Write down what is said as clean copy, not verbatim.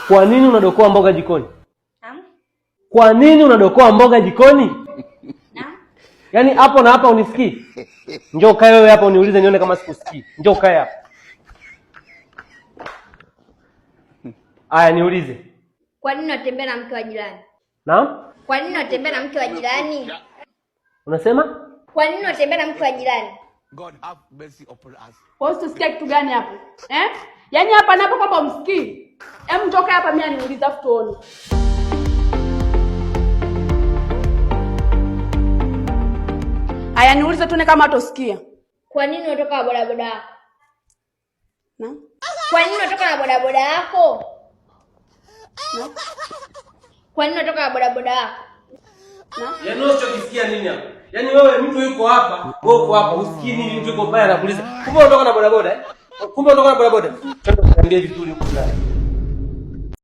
Kwa nini unadokoa mboga jikoni? Kwa nini unadokoa mboga jikoni? Yaani hapo na hapa unisikii? Njoo kae wewe hapa uniulize nione kama sikusikii. Njoo kae hapa. Aya niulize. Kwa nini unatembea na mke wa jirani? Naam? Kwa nini unatembea na mke wa jirani? Unasema? Kwa nini unatembea na mke wa jirani? God have mercy upon us. Kwa hiyo usikie kitu gani hapo? Yaani hapa napo kwamba umsikii. Hem toka hapa mimi niuliza afu tuone. Aya niulize tuone kama utosikia. Kwa nini unatoka na bodaboda yako? Na? Kwa nini unatoka na bodaboda yako? Na? Kwa nini unatoka na bodaboda yako? Na? Yaani wewe unasikia nini hapa? Yaani wewe mtu yuko hapa, wewe uko hapa, usikii nini mtu yuko pale anakuuliza. Kumbe unatoka na bodaboda eh? Kumbe unatoka na bodaboda. Twende kuambia vizuri huko ndani.